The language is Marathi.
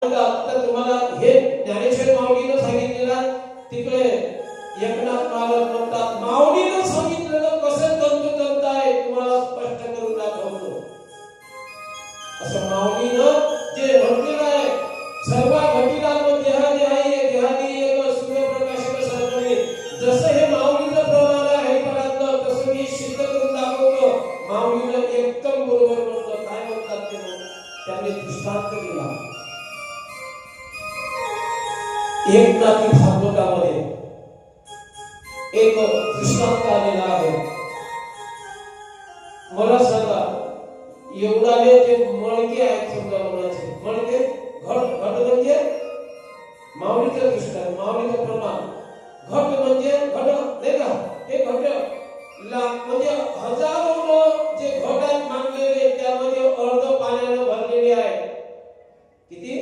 आता तुम्हाला हे ज्ञानेश्वर माऊलीनं सांगितलेलं तिकडे एकनाथ महाराज म्हणतात माऊलीनं सांगितलेलं कसं तंतोतंत आहे तुम्हाला स्पष्ट करून दाखवतो. असं माऊलीनं जे म्हटलेलं आहे सर्व घटिला देहादी आहे देहादी एक सूर्यप्रकाशक सर्वने, जसं हे माऊलीचं प्रमाण आहे परातलं तसं मी सिद्ध करून दाखवतो. माऊलीनं एकदम बरोबर म्हणलं. काय म्हणतात ते त्यांनी दृष्टांत दिला. एकनाथी भागवतामध्ये एक दृष्टांत आलेला आहे. मला सांगा एवढाले जे मळके आहेत समजा मनाचे मळके घट घट म्हणजे माऊलीचं दृष्टांत माऊलीचं प्रमाण घट म्हणजे घट नाही का हे घट म्हणजे हजार